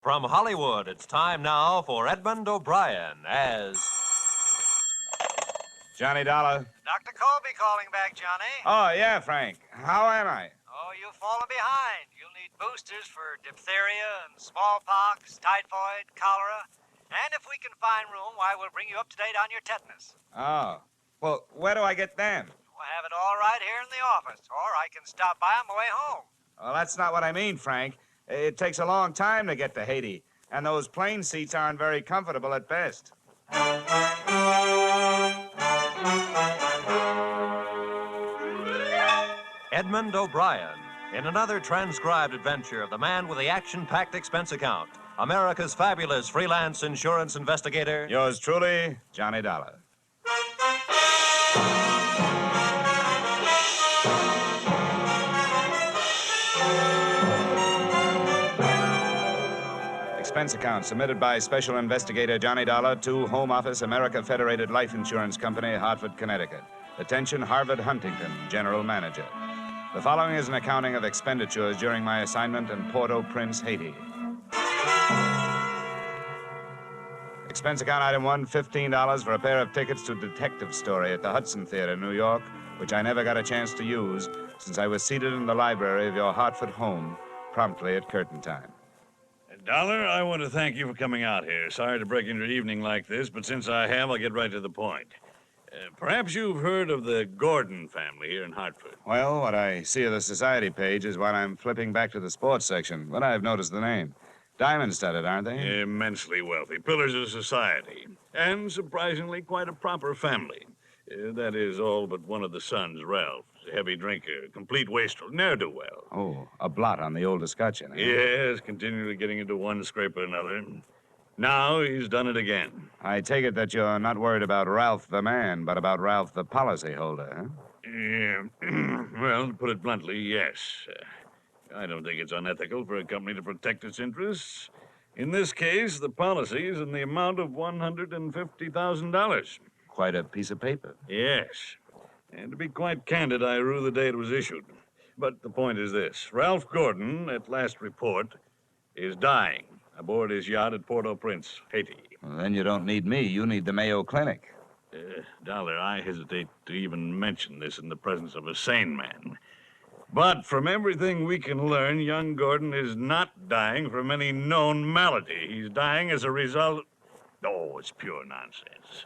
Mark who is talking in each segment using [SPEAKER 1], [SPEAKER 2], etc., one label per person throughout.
[SPEAKER 1] From Hollywood, it's time now for Edmund O'Brien as...
[SPEAKER 2] Johnny Dollar.
[SPEAKER 3] Dr. Colby calling back, Johnny.
[SPEAKER 2] Oh, yeah, Frank. How am I?
[SPEAKER 3] Oh, you've fallen behind. You'll need boosters for diphtheria and smallpox, typhoid, cholera. And if we can find room, why, we'll bring you up to date on your tetanus.
[SPEAKER 2] Oh. Well, where do I get them?
[SPEAKER 3] We'll have it all right here in the office, or I can stop by on my way home.
[SPEAKER 2] Well, that's not what I mean, Frank. It takes a long time to get to Haiti, and those plane seats aren't very comfortable at best.
[SPEAKER 1] Edmund O'Brien, in another transcribed adventure of the man with the action-packed expense account, America's fabulous freelance insurance investigator...
[SPEAKER 2] Yours truly, Johnny Dollar. Expense account submitted by Special Investigator Johnny Dollar to Home Office, America Federated Life Insurance Company, Hartford, Connecticut. Attention, Harvard Huntington, General Manager. The following is an accounting of expenditures during my assignment in Port-au-Prince, Haiti. Expense account item 1, $15 for a pair of tickets to Detective Story at the Hudson Theater, New York, which I never got a chance to use since I was seated in the library of your Hartford home promptly at curtain time.
[SPEAKER 4] Dollar, I want to thank you for coming out here. Sorry to break into your evening like this, but since I have, I'll get right to the point. Perhaps you've heard of the Gordon family here in Hartford.
[SPEAKER 2] Well, what I see of the society page is what I'm flipping back to the sports section, but I've noticed the name. Diamond-studded, aren't they?
[SPEAKER 4] Immensely wealthy. Pillars of society. And surprisingly, quite a proper family. That is all but one of the sons, Ralph. A heavy drinker, complete wastrel, ne'er-do-well.
[SPEAKER 2] Oh, a blot on the old escutcheon, eh?
[SPEAKER 4] Yes, continually getting into one scrape or another. Now he's done it again.
[SPEAKER 2] I take it that you're not worried about Ralph the man, but about Ralph the policyholder, huh?
[SPEAKER 4] Yeah. Well, to put it bluntly, yes. I don't think it's unethical for a company to protect its interests. In this case, the policy is in the amount of $150,000.
[SPEAKER 2] Quite a piece of paper.
[SPEAKER 4] Yes. And to be quite candid, I rue the day it was issued. But the point is this. Ralph Gordon, at last report, is dying aboard his yacht at Port-au-Prince, Haiti.
[SPEAKER 2] Well, then you don't need me. You need the Mayo Clinic.
[SPEAKER 4] Dollar, I hesitate to even mention this in the presence of a sane man. But from everything we can learn, young Gordon is not dying from any known malady. He's dying as a result... Oh, it's pure nonsense.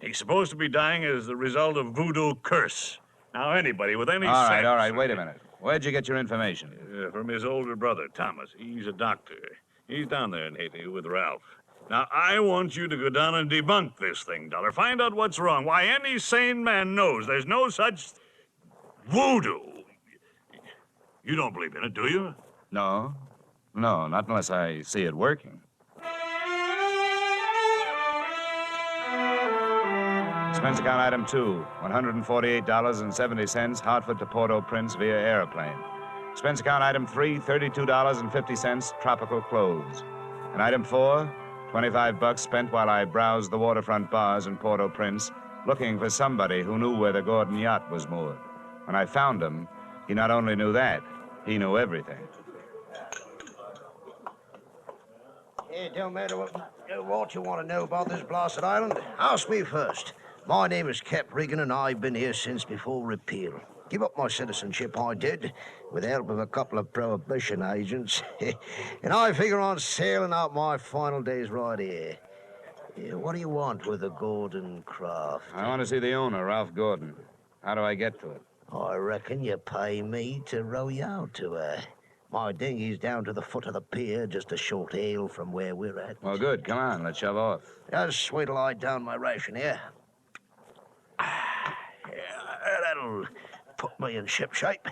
[SPEAKER 4] He's supposed to be dying as the result of voodoo curse. Now, anybody with any sense...
[SPEAKER 2] All right, wait a minute. Where'd you get your information?
[SPEAKER 4] From his older brother, Thomas. He's a doctor. He's down there in Haiti with Ralph. Now, I want you to go down and debunk this thing, Dollar. Find out what's wrong. Why, any sane man knows there's no such voodoo. You don't believe in it, do you?
[SPEAKER 2] No, not unless I see it working. Expense account item 2, $148.70, Hartford to Port-au-Prince via airplane. Expense account item 3, $32.50, tropical clothes. And item 4, $25 spent while I browsed the waterfront bars in Port-au-Prince, looking for somebody who knew where the Gordon yacht was moored. When I found him, he not only knew that, he knew everything.
[SPEAKER 5] It don't matter what you want to know about this blasted island. Ask me first. My name is Cap Regan, and I've been here since before repeal. Give up my citizenship, I did, with the help of a couple of prohibition agents. And I figure on sailing out my final days right here. What do you want with the Gordon craft?
[SPEAKER 2] I want to see the owner, Ralph Gordon. How do I get to it?
[SPEAKER 5] I reckon you pay me to row you out to her. My dinghy's down to the foot of the pier, just a short hail from where we're at.
[SPEAKER 2] Well, good. Come on, let's shove off.
[SPEAKER 5] Just sweet lie down my ration here. That'll put me in ship shape.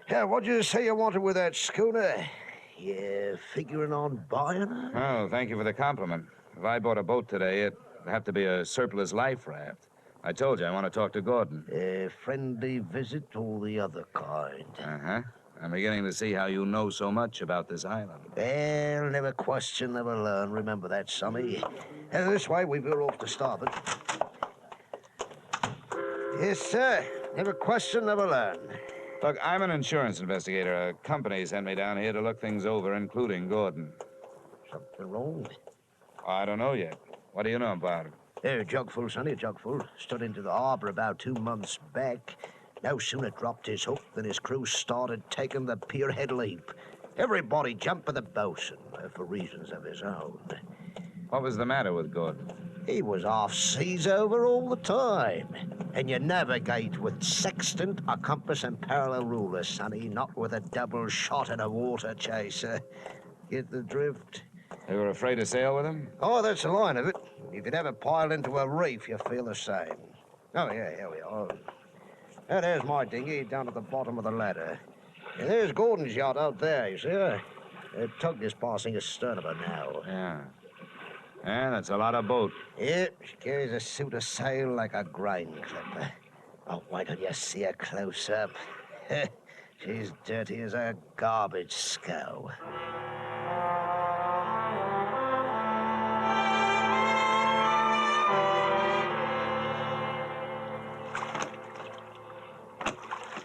[SPEAKER 5] What'd you say you wanted with that schooner? You figuring on buying her?
[SPEAKER 2] Oh, thank you for the compliment. If I bought a boat today, it'd have to be a surplus life raft. I told you I want to talk to Gordon.
[SPEAKER 5] A friendly visit or the other kind?
[SPEAKER 2] Uh-huh. I'm beginning to see how you know so much about this island.
[SPEAKER 5] Well, never question, never learn. Remember that, Sonny. This way, we veer off to starboard. Yes, sir. Never question, never learn.
[SPEAKER 2] Look, I'm an insurance investigator. A company sent me down here to look things over, including Gordon.
[SPEAKER 5] Something wrong?
[SPEAKER 2] I don't know yet. What do you know about it?
[SPEAKER 5] A jugful, sonny, a jugful. Stood into the harbor about 2 months back. No sooner dropped his hook than his crew started taking the pierhead leap. Everybody jumped for the bosun, for reasons of his own.
[SPEAKER 2] What was the matter with Gordon?
[SPEAKER 5] He was off seas over all the time. And you navigate with sextant, a compass, and parallel ruler, sonny, not with a double shot and a water chaser. Get the drift?
[SPEAKER 2] They were afraid to sail with him?
[SPEAKER 5] Oh, that's the line of it. If you'd ever pile into a reef, you feel the same. Oh, yeah, here we are. Now, there's my dinghy down at the bottom of the ladder. And there's Gordon's yacht out there, you see her? The tug is passing astern of her now.
[SPEAKER 2] Yeah. Yeah, that's a lot of boat.
[SPEAKER 5] Yep, she carries a suit of sail like a grain clipper. Oh, why don't you see her close up? She's dirty as a garbage scow.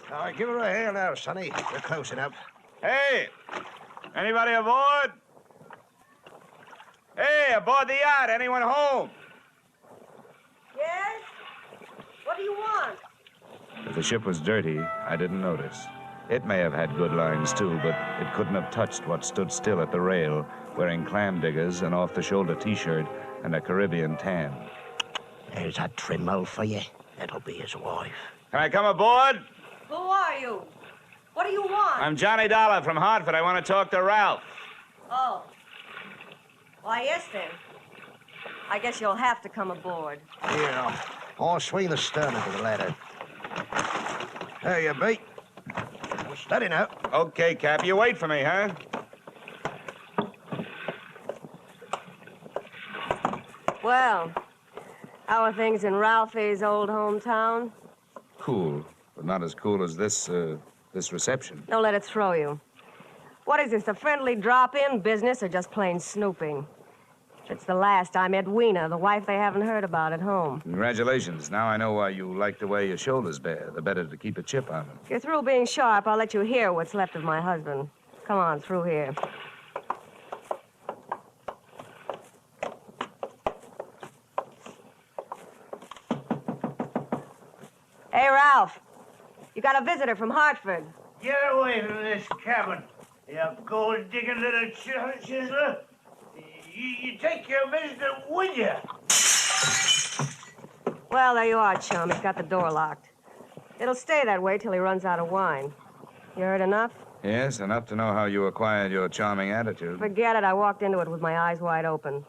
[SPEAKER 5] All right, give her a hail now, sonny. We're close enough.
[SPEAKER 2] Hey! Anybody aboard? Hey, aboard the yacht. Anyone home?
[SPEAKER 6] Yes? What do you want?
[SPEAKER 2] If the ship was dirty, I didn't notice. It may have had good lines, too, but it couldn't have touched what stood still at the rail, wearing clam diggers, an off-the-shoulder T-shirt, and a Caribbean tan.
[SPEAKER 5] There's a trimmo for you. That'll be his wife.
[SPEAKER 2] Can I come aboard?
[SPEAKER 6] Who are you? What do you want?
[SPEAKER 2] I'm Johnny Dollar from Hartford. I want to talk to Ralph.
[SPEAKER 6] Oh. Why, yes, then. I guess you'll have to come aboard.
[SPEAKER 5] Yeah. I'll swing the stern into the ladder. There you be. Steady now.
[SPEAKER 2] Okay, Cap. You wait for me, huh?
[SPEAKER 6] Well, how are things in Ralphie's old hometown?
[SPEAKER 2] Cool, but not as cool as this reception.
[SPEAKER 6] Don't let it throw you. What is this, a friendly drop-in business or just plain snooping? It's the last I met Weena, the wife they haven't heard about at home.
[SPEAKER 2] Congratulations. Now I know why you like the way your shoulders bear. The better to keep a chip on them.
[SPEAKER 6] If you're through being sharp, I'll let you hear what's left of my husband. Come on, through here. Hey, Ralph. You got a visitor from Hartford.
[SPEAKER 7] Get away from this cabin, you gold-digging little chiseler. You take your visitor with you.
[SPEAKER 6] Well, there you are, chum. He's got the door locked. It'll stay that way till he runs out of wine. You heard enough?
[SPEAKER 2] Yes, enough to know how you acquired your charming attitude.
[SPEAKER 6] Forget it. I walked into it with my eyes wide open.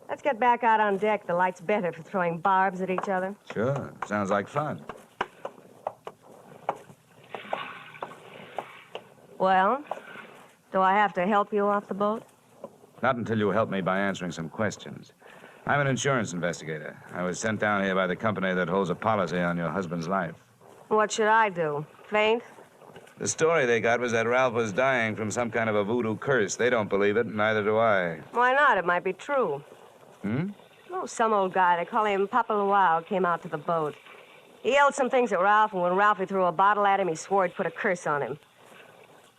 [SPEAKER 6] Let's get back out on deck. The light's better for throwing barbs at each other.
[SPEAKER 2] Sure. Sounds like fun.
[SPEAKER 6] Well, do I have to help you off the boat?
[SPEAKER 2] Not until you help me by answering some questions. I'm an insurance investigator. I was sent down here by the company that holds a policy on your husband's life.
[SPEAKER 6] What should I do? Faint?
[SPEAKER 2] The story they got was that Ralph was dying from some kind of a voodoo curse. They don't believe it, neither do I.
[SPEAKER 6] Why not? It might be true. Oh, some old guy, they call him Papa Luau, came out to the boat. He yelled some things at Ralph, and when Ralphie threw a bottle at him, he swore he'd put a curse on him.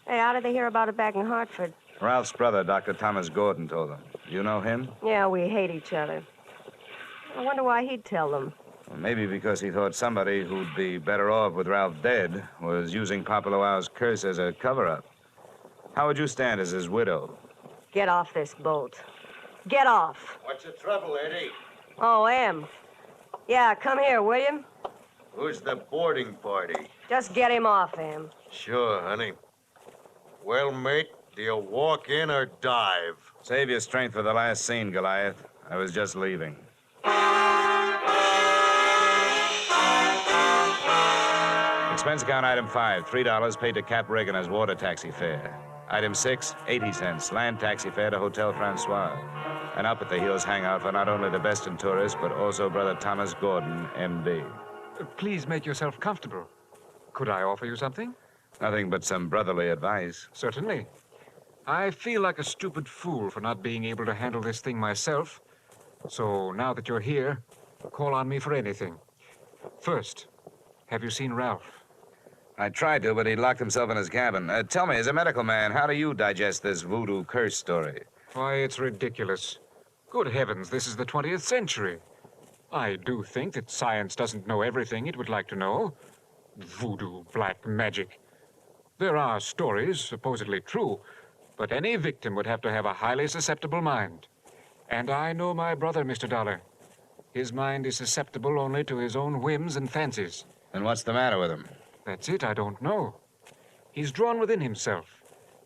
[SPEAKER 6] Hey, how did they hear about it back in Hartford?
[SPEAKER 2] Ralph's brother, Dr. Thomas Gordon, told them. You know him?
[SPEAKER 6] Yeah, we hate each other. I wonder why he'd tell them.
[SPEAKER 2] Well, maybe because he thought somebody who'd be better off with Ralph dead was using Papa Luau's curse as a cover-up. How would you stand as his widow?
[SPEAKER 6] Get off this boat. Get off.
[SPEAKER 7] What's the trouble, Eddie?
[SPEAKER 6] Oh, Em. Yeah, come here, will you?
[SPEAKER 7] Who's the boarding party?
[SPEAKER 6] Just get him off, Em.
[SPEAKER 7] Sure, honey. Well, mate, do you walk in or dive?
[SPEAKER 2] Save your strength for the last scene, Goliath. I was just leaving. Expense account item 5, $3 paid to Cap Reagan as water taxi fare. Item 6, 80 cents, land taxi fare to Hotel Francois. And up at the Hills hangout for not only the best in tourists, but also Brother Thomas Gordon, M.D.
[SPEAKER 8] Please make yourself comfortable. Could I offer you something?
[SPEAKER 2] Nothing but some brotherly advice.
[SPEAKER 8] Certainly. I feel like a stupid fool for not being able to handle this thing myself. So now that you're here, call on me for anything. First, have you seen Ralph?
[SPEAKER 2] I tried to, but he locked himself in his cabin. Tell me, as a medical man, how do you digest this voodoo curse story?
[SPEAKER 8] Why, it's ridiculous. Good heavens, this is the 20th century. I do think that science doesn't know everything it would like to know. Voodoo, black magic. There are stories, supposedly true, but any victim would have to have a highly susceptible mind. And I know my brother, Mr. Dollar. His mind is susceptible only to his own whims and fancies.
[SPEAKER 2] Then what's the matter with him?
[SPEAKER 8] That's it, I don't know. He's drawn within himself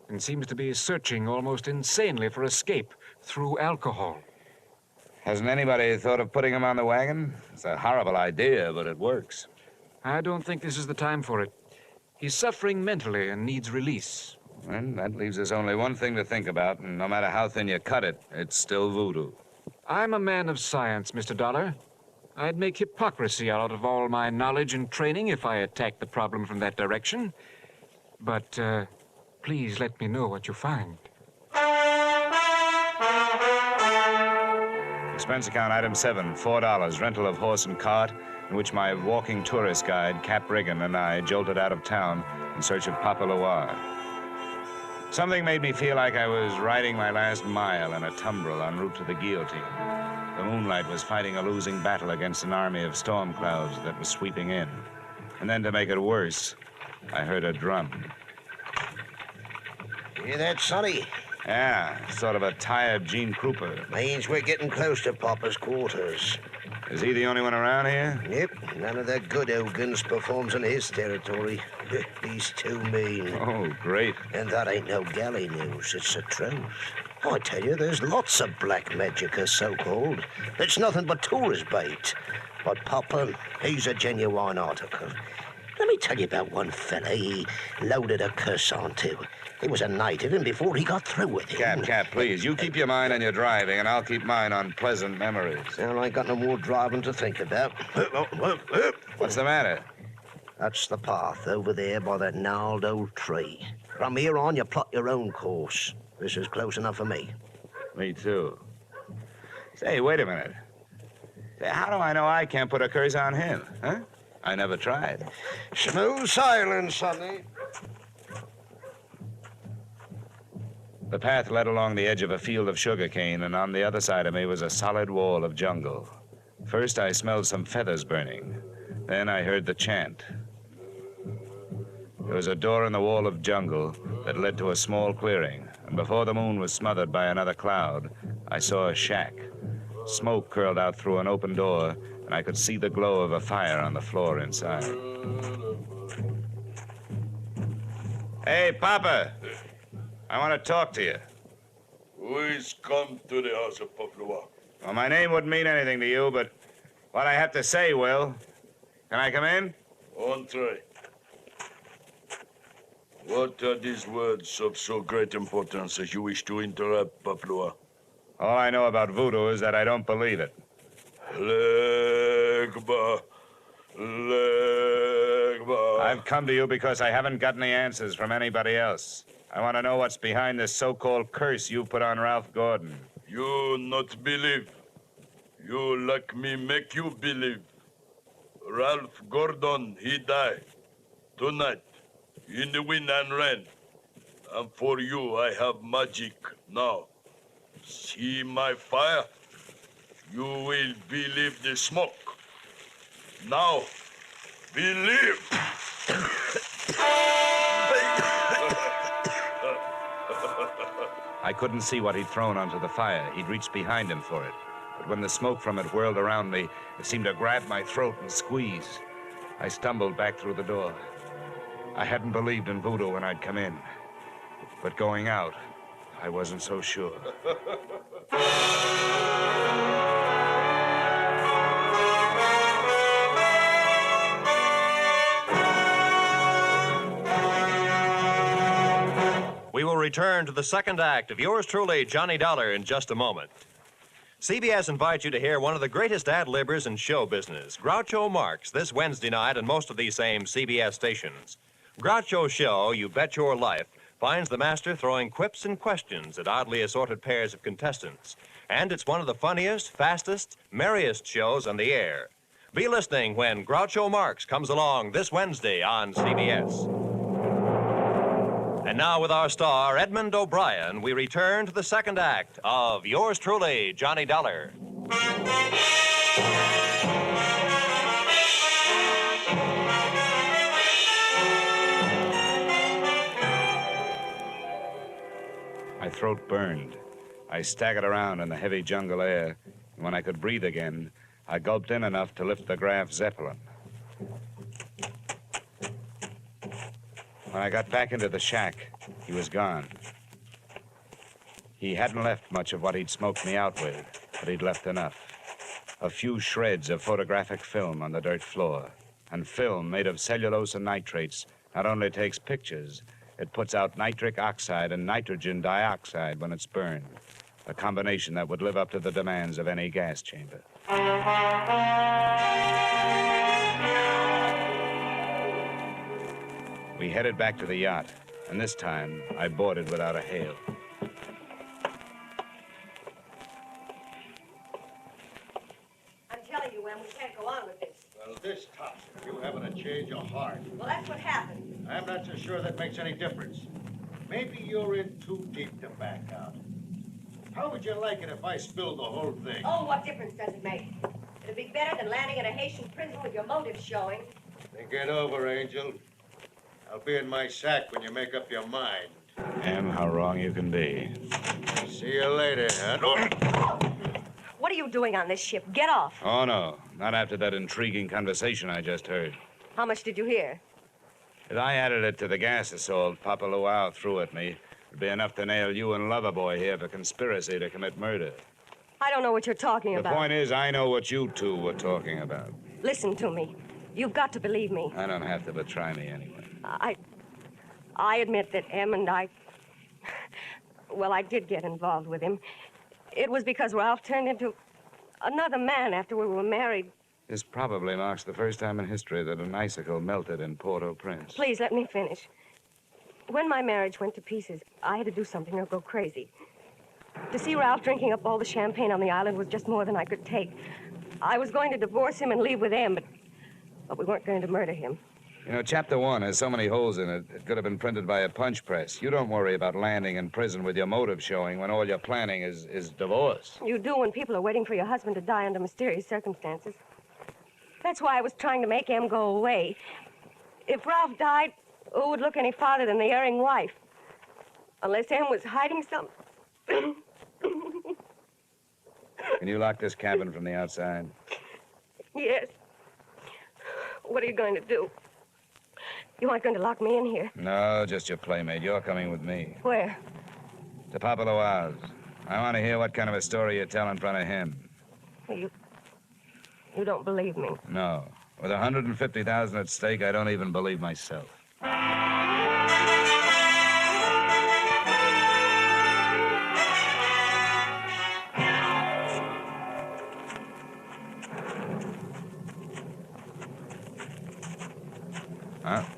[SPEAKER 8] and seems to be searching almost insanely for escape through alcohol.
[SPEAKER 2] Hasn't anybody thought of putting him on the wagon? It's a horrible idea, but it works.
[SPEAKER 8] I don't think this is the time for it. He's suffering mentally and needs release.
[SPEAKER 2] Well, that leaves us only one thing to think about, and no matter how thin you cut it, it's still voodoo.
[SPEAKER 8] I'm a man of science, Mr. Dollar. I'd make hypocrisy out of all my knowledge and training if I attacked the problem from that direction. But, please let me know what you find.
[SPEAKER 2] Expense account item 7, $4, rental of horse and cart, in which my walking tourist guide, Cap Riggin, and I jolted out of town in search of Papa Loire. Something made me feel like I was riding my last mile in a tumbril en route to the guillotine. The moonlight was fighting a losing battle against an army of storm clouds that was sweeping in. And then to make it worse, I heard a drum.
[SPEAKER 5] Hear that, Sonny?
[SPEAKER 2] Yeah, sort of a tired Gene Krupa.
[SPEAKER 5] Means we're getting close to Papa's quarters.
[SPEAKER 2] Is he the only one around here?
[SPEAKER 5] Yep, none of the good Ogans performs in his territory. He's too mean.
[SPEAKER 2] Oh, great.
[SPEAKER 5] And that ain't no galley news, it's the truth. I tell you, there's lots of black magic, so-called. It's nothing but tourist bait. But Papa, he's a genuine article. Let me tell you about one fella he loaded a curse onto. He was a native, and before he got through with him...
[SPEAKER 2] Cap, please, you keep your mind on your driving, and I'll keep mine on pleasant memories.
[SPEAKER 5] Well, I ain't got no more driving to think about.
[SPEAKER 2] What's the matter?
[SPEAKER 5] That's the path over there by that gnarled old tree. From here on, you plot your own course. This is close enough for me.
[SPEAKER 2] Me too. Say, wait a minute. Say, how do I know I can't put a curse on him, huh? I never tried.
[SPEAKER 5] Smooth sailing, Sonny.
[SPEAKER 2] The path led along the edge of a field of sugarcane, and on the other side of me was a solid wall of jungle. First, I smelled some feathers burning. Then I heard the chant. There was a door in the wall of jungle that led to a small clearing, and before the moon was smothered by another cloud, I saw a shack. Smoke curled out through an open door, and I could see the glow of a fire on the floor inside. Hey, Papa! I want to talk to you.
[SPEAKER 9] Who is come to the house of Papua?
[SPEAKER 2] Well, my name wouldn't mean anything to you, but what I have to say will. Can I come in?
[SPEAKER 9] Entree. What are these words of so great importance as you wish to interrupt, Papua?
[SPEAKER 2] All I know about voodoo is that I don't believe it.
[SPEAKER 9] Legba. Legba.
[SPEAKER 2] I've come to you because I haven't got any answers from anybody else. I want to know what's behind this so-called curse you put on Ralph Gordon.
[SPEAKER 9] You not believe. You like me make you believe. Ralph Gordon, he died. Tonight, in the wind and rain. And for you, I have magic now. See my fire? You will believe the smoke. Now, believe.
[SPEAKER 2] I couldn't see what he'd thrown onto the fire. He'd reached behind him for it. But when the smoke from it whirled around me, it seemed to grab my throat and squeeze. I stumbled back through the door. I hadn't believed in voodoo when I'd come in. But going out, I wasn't so sure.
[SPEAKER 1] We will return to the second act of yours truly, Johnny Dollar, in just a moment. CBS invites you to hear one of the greatest ad-libbers in show business, Groucho Marx, this Wednesday night on most of these same CBS stations. Groucho's show, You Bet Your Life, finds the master throwing quips and questions at oddly assorted pairs of contestants. And it's one of the funniest, fastest, merriest shows on the air. Be listening when Groucho Marx comes along this Wednesday on CBS. And And now, with our star, Edmund O'Brien, we return to the second act of yours truly, Johnny Dollar.
[SPEAKER 2] My throat burned. I staggered around in the heavy jungle air, and when I could breathe again, I gulped in enough to lift the Graf Zeppelin. When I got back into the shack, he was gone. He hadn't left much of what he'd smoked me out with, but he'd left enough. A few shreds of photographic film on the dirt floor. And film made of cellulose and nitrates not only takes pictures, it puts out nitric oxide and nitrogen dioxide when it's burned. A combination that would live up to the demands of any gas chamber. We headed back to the yacht, and this time I boarded without a hail.
[SPEAKER 6] I'm telling you, Em, we can't go on with this.
[SPEAKER 10] Well, this tops it. You having a change of heart.
[SPEAKER 6] Well, that's what happened.
[SPEAKER 10] I'm not so sure that makes any difference. Maybe you're in too deep to back out. How would you like it if I spilled the whole thing?
[SPEAKER 6] Oh, what difference does it make? It'd be better than landing in a Haitian prison with your motives showing.
[SPEAKER 10] Think it over, Angel. I'll be in my sack when you make up your mind.
[SPEAKER 2] Em, how wrong you can be.
[SPEAKER 10] See you later, huh?
[SPEAKER 6] What are you doing on this ship? Get off.
[SPEAKER 2] Oh, no. Not after that intriguing conversation I just heard.
[SPEAKER 6] How much did you hear?
[SPEAKER 2] If I added it to the gas assault Papa Luau threw at me, it'd be enough to nail you and Loverboy here for conspiracy to commit murder.
[SPEAKER 6] I don't know what you're talking
[SPEAKER 2] The
[SPEAKER 6] about.
[SPEAKER 2] point is, I know what you two were talking about.
[SPEAKER 6] Listen to me. You've got to believe me.
[SPEAKER 2] I don't have to, but try me anyway.
[SPEAKER 6] I admit that Em and I... Well, I did get involved with him. It was because Ralph turned into another man after we were married.
[SPEAKER 2] This probably marks the first time in history that an icicle melted in Port-au-Prince.
[SPEAKER 6] Please, let me finish. When my marriage went to pieces, I had to do something or go crazy. To see Ralph drinking up all the champagne on the island was just more than I could take. I was going to divorce him and leave with Em, but we weren't going to murder him.
[SPEAKER 2] You know, Chapter 1 has so many holes in it, it could have been printed by a punch press. You don't worry about landing in prison with your motive showing when all you're planning is divorce.
[SPEAKER 6] You do when people are waiting for your husband to die under mysterious circumstances. That's why I was trying to make Em go away. If Ralph died, who would look any farther than the erring wife? Unless Em was hiding something.
[SPEAKER 2] Can you lock this cabin from the outside?
[SPEAKER 6] Yes. What are you going to do? You aren't going to lock me in here.
[SPEAKER 2] No, just your playmate. You're coming with me.
[SPEAKER 6] Where?
[SPEAKER 2] To Papa Luau's. I want to hear what kind of a story you tell in front of him.
[SPEAKER 6] You don't believe me.
[SPEAKER 2] No. With 150,000 at stake, I don't even believe myself.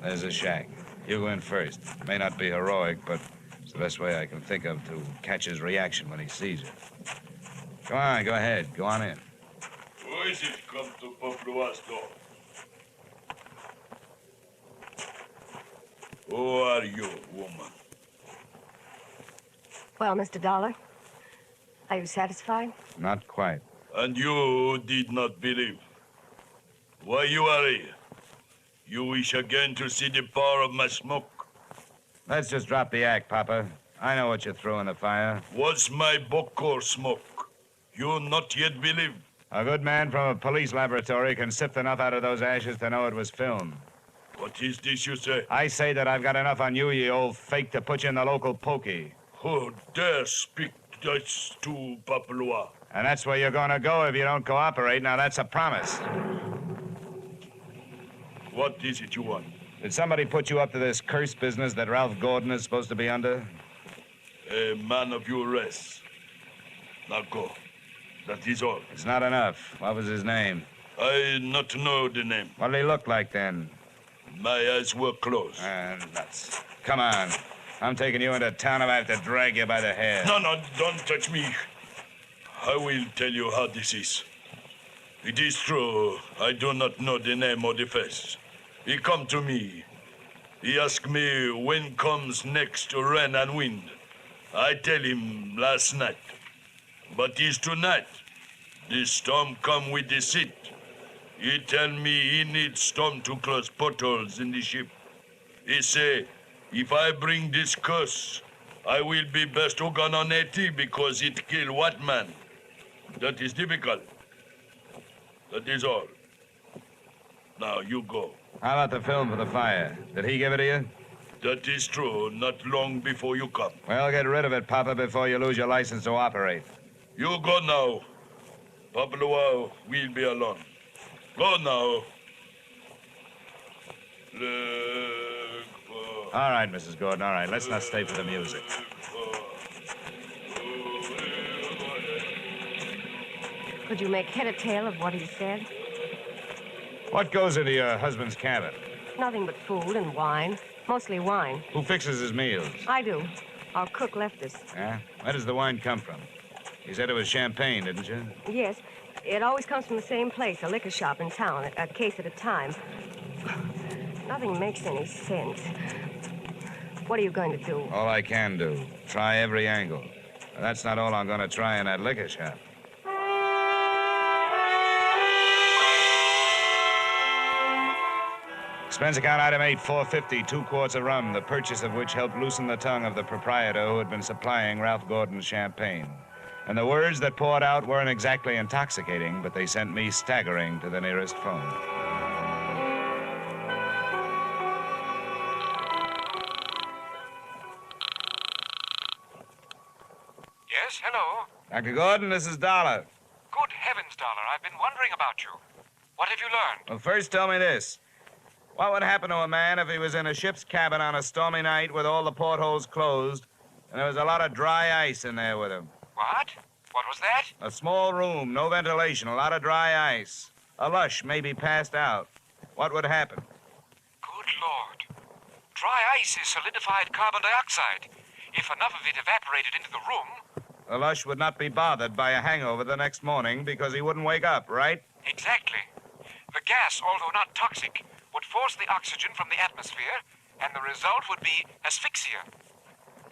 [SPEAKER 2] There's a shack. You go in first. May not be heroic, but it's the best way I can think of to catch his reaction when he sees it. Come on, go ahead. Go on in.
[SPEAKER 9] Who is it come to Paplua's door? Who are you, woman?
[SPEAKER 6] Well, Mr. Dollar, are you satisfied?
[SPEAKER 2] Not quite.
[SPEAKER 9] And you did not believe. Why you are here? You wish again to see the power of my smoke?
[SPEAKER 2] Let's just drop the act, Papa. I know what you threw in the fire.
[SPEAKER 9] Was my Bokor smoke? You not yet believe?
[SPEAKER 2] A good man from a police laboratory can sift enough out of those ashes to know it was film.
[SPEAKER 9] What is this you say?
[SPEAKER 2] I say that I've got enough on you, you old fake, to put you in the local pokey.
[SPEAKER 9] Who dare speak this to Papua?
[SPEAKER 2] And that's where you're going to go if you don't cooperate. Now, that's a promise.
[SPEAKER 9] What is it you want?
[SPEAKER 2] Did somebody put you up to this cursed business that Ralph Gordon is supposed to be under?
[SPEAKER 9] A man of your race. Now go. That is all.
[SPEAKER 2] It's not enough. What was his name?
[SPEAKER 9] I not know the name.
[SPEAKER 2] What did he look like then?
[SPEAKER 9] My eyes were closed.
[SPEAKER 2] Nuts. Come on. I'm taking you into town if I have to drag you by the hair.
[SPEAKER 9] No, don't touch me. I will tell you how this is. It is true, I do not know the name or the face. He come to me. He asked me when comes next rain and wind. I tell him last night. But it's tonight. The storm come with the seat. He tell me he needs storm to close potholes in the ship. He say, if I bring this curse, I will be best organ on AT because it kill what man? That is difficult. That is all. Now you go.
[SPEAKER 2] How about the film for the fire? Did he give it to you?
[SPEAKER 9] That is true, not long before you come.
[SPEAKER 2] Well, get rid of it, Papa, before you lose your license to operate.
[SPEAKER 9] You go now. Papa Luau will be alone. Go now.
[SPEAKER 2] All right, Mrs. Gordon, all right. Let's not stay for the music.
[SPEAKER 6] Could you make head or tail of what he said?
[SPEAKER 2] What goes into your husband's cabin?
[SPEAKER 6] Nothing but food and wine. Mostly wine.
[SPEAKER 2] Who fixes his meals?
[SPEAKER 6] I do. Our cook left us.
[SPEAKER 2] Yeah? Where does the wine come from? You said it was champagne, didn't you?
[SPEAKER 6] Yes. It always comes from the same place, a liquor shop in town, a case at a time. Nothing makes any sense. What are you going to do?
[SPEAKER 2] All I can do. Try every angle. But that's not all I'm going to try in that liquor shop. Expense account item 8450, 2 quarts of rum, the purchase of which helped loosen the tongue of the proprietor who had been supplying Ralph Gordon's champagne. And the words that poured out weren't exactly intoxicating, but they sent me staggering to the nearest phone.
[SPEAKER 8] Yes, hello.
[SPEAKER 2] Dr. Gordon, this is Dollar.
[SPEAKER 8] Good heavens, Dollar. I've been wondering about you. What have you learned?
[SPEAKER 2] Well, first tell me this. What would happen to a man if he was in a ship's cabin on a stormy night with all the portholes closed and there was a lot of dry ice in there with him?
[SPEAKER 8] What? What was that?
[SPEAKER 2] A small room, no ventilation, a lot of dry ice. A lush, maybe passed out. What would happen?
[SPEAKER 8] Good Lord. Dry ice is solidified carbon dioxide. If enough of it evaporated into the room...
[SPEAKER 2] The lush would not be bothered by a hangover the next morning because he wouldn't wake up, right?
[SPEAKER 8] Exactly. The gas, although not toxic, would force the oxygen from the atmosphere, and the result would be asphyxia.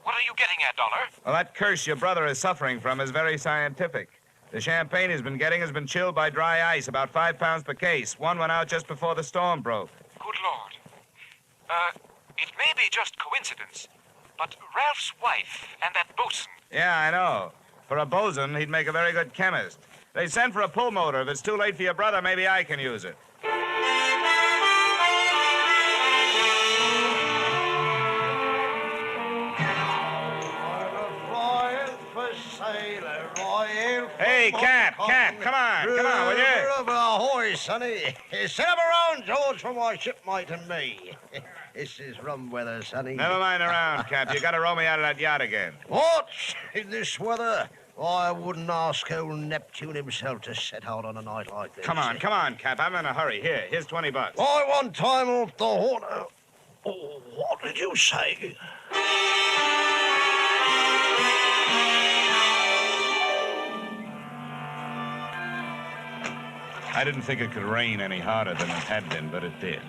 [SPEAKER 8] What are you getting at, Dollar?
[SPEAKER 2] Well, that curse your brother is suffering from is very scientific. The champagne he's been getting has been chilled by dry ice, about 5 pounds per case. One went out just before the storm broke.
[SPEAKER 8] Good Lord. It may be just coincidence, but Ralph's wife and that bosun...
[SPEAKER 2] Yeah, I know. For a bosun, he'd make a very good chemist. They sent for a pull motor. If it's too late for your brother, maybe I can use it. Hey, Cap, come on, will you?
[SPEAKER 5] Ahoy, sonny. Set up around, George, for my shipmate and me. This is rum weather, sonny.
[SPEAKER 2] Never mind around, Cap. You gotta row me out of that yacht again.
[SPEAKER 5] What? In this weather? I wouldn't ask old Neptune himself to set out on a night like this.
[SPEAKER 2] Come on, Cap. I'm in a hurry. Here's $20.
[SPEAKER 5] I want time off the horn. Oh, what did you say?
[SPEAKER 2] I didn't think it could rain any harder than it had been, but it did.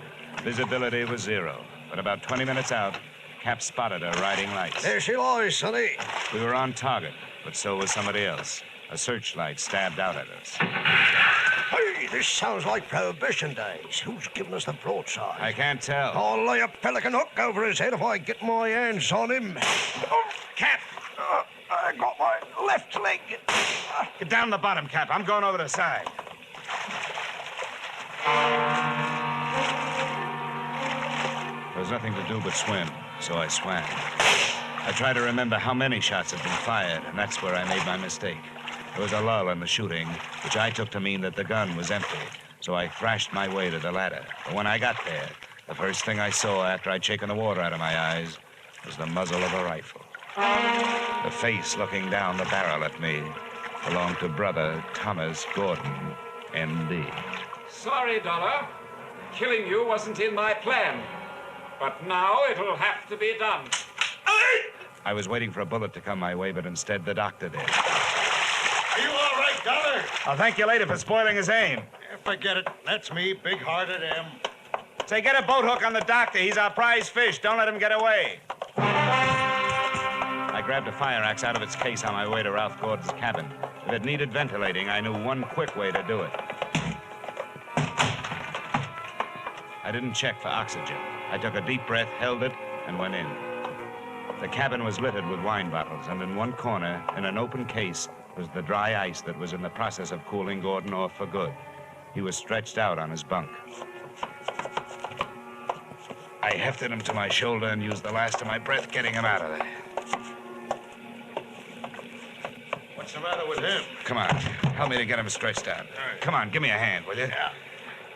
[SPEAKER 2] Visibility was 0. But about 20 minutes out, Cap spotted her riding lights.
[SPEAKER 5] There she lies, sonny.
[SPEAKER 2] We were on target, but so was somebody else. A searchlight stabbed out at us.
[SPEAKER 5] Hey, this sounds like Prohibition days. Who's giving us the broadside?
[SPEAKER 2] I can't tell.
[SPEAKER 5] I'll lay a pelican hook over his head if I get my hands on him. Oh, Cap! I got my left leg.
[SPEAKER 2] Get down the bottom, Cap. I'm going over the side. There was nothing to do but swim, so I swam. I tried to remember how many shots had been fired, and that's where I made my mistake. There was a lull in the shooting, which I took to mean that the gun was empty, so I thrashed my way to the ladder. But when I got there, the first thing I saw after I'd shaken the water out of my eyes was the muzzle of a rifle. The face looking down the barrel at me belonged to Brother Thomas Gordon, M.D.
[SPEAKER 8] Sorry, Dollar. Killing you wasn't in my plan. But now it'll have to be done.
[SPEAKER 2] I was waiting for a bullet to come my way, but instead the doctor did.
[SPEAKER 10] Are you all right, Dollar?
[SPEAKER 2] I'll thank you later for spoiling his aim.
[SPEAKER 10] Forget it. That's me, big-hearted M.
[SPEAKER 2] Say, get a boat hook on the doctor. He's our prize fish. Don't let him get away. I grabbed a fire axe out of its case on my way to Ralph Gordon's cabin. If it needed ventilating, I knew one quick way to do it. I didn't check for oxygen. I took a deep breath, held it, and went in. The cabin was littered with wine bottles, and in one corner, in an open case, was the dry ice that was in the process of cooling Gordon off for good. He was stretched out on his bunk. I hefted him to my shoulder and used the last of my breath getting him out of there.
[SPEAKER 10] What's the matter with him?
[SPEAKER 2] Come on, help me to get him stretched out.
[SPEAKER 10] Right.
[SPEAKER 2] Come on, give me a hand, will you?
[SPEAKER 10] Yeah.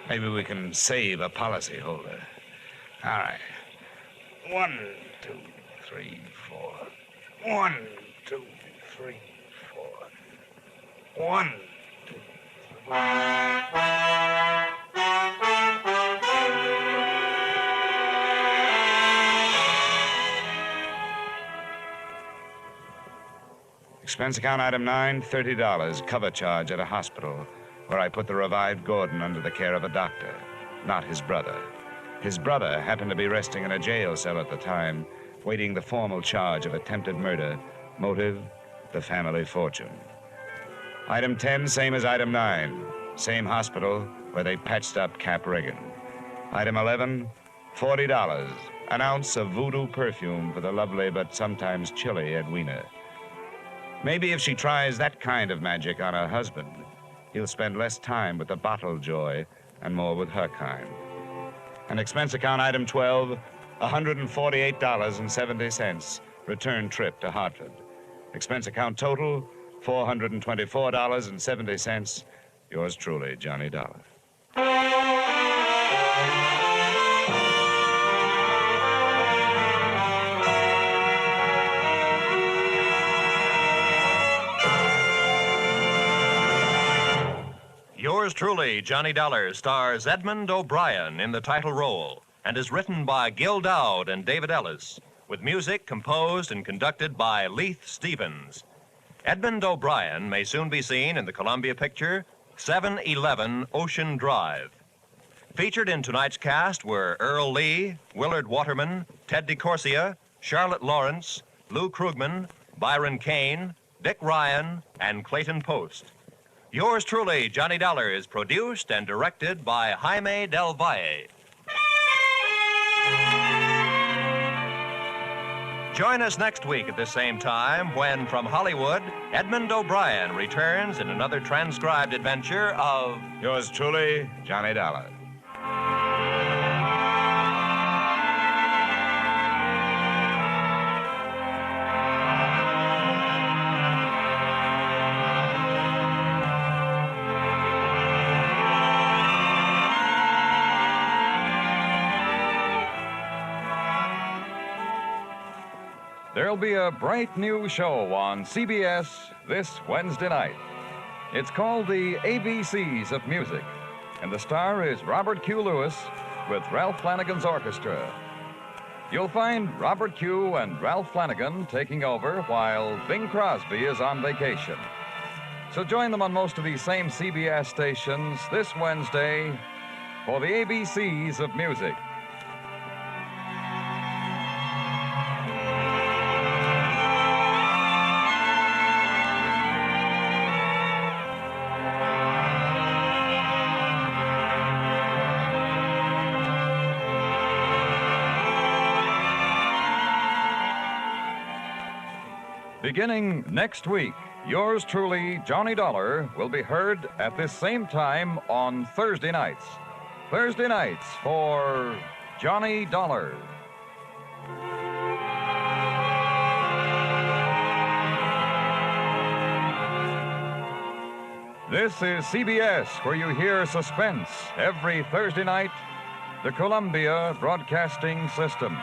[SPEAKER 2] Maybe we can save a policyholder. All right. 1, 2, 3, 4. 1, 2, 3, 4. 1, 2, 3. Expense account item 9, $30. Cover charge at a hospital where I put the revived Gordon under the care of a doctor, not his brother. His brother happened to be resting in a jail cell at the time, waiting the formal charge of attempted murder. Motive, the family fortune. Item 10, same as item 9. Same hospital where they patched up Cap Reagan. Item 11, $40. An ounce of voodoo perfume for the lovely but sometimes chilly Edwina. Maybe if she tries that kind of magic on her husband, he'll spend less time with the bottle joy and more with her kind. And expense account item 12, $148.70. Return trip to Hartford. Expense account total, $424.70. Yours truly, Johnny Dollar.
[SPEAKER 1] Yours truly, Johnny Dollar, stars Edmund O'Brien in the title role and is written by Gil Dowd and David Ellis, with music composed and conducted by Leith Stevens. Edmund O'Brien may soon be seen in the Columbia picture 711 Ocean Drive. Featured in tonight's cast were Earl Lee, Willard Waterman, Ted DeCorsia, Charlotte Lawrence, Lou Krugman, Byron Kane, Dick Ryan, and Clayton Post. Yours truly, Johnny Dollar, is produced and directed by Jaime Del Valle. Join us next week at the same time when, from Hollywood, Edmund O'Brien returns in another transcribed adventure of...
[SPEAKER 2] Yours truly, Johnny Dollar.
[SPEAKER 11] There'll be a bright new show on CBS this Wednesday night. It's called The ABCs of Music, and the star is Robert Q. Lewis with Ralph Flanagan's orchestra. You'll find Robert Q. and Ralph Flanagan taking over while Bing Crosby is on vacation. So join them on most of these same CBS stations this Wednesday for The ABCs of Music. Beginning next week, yours truly, Johnny Dollar, will be heard at this same time on Thursday nights. Thursday nights for Johnny Dollar. This is CBS, where you hear suspense every Thursday night, the Columbia Broadcasting System.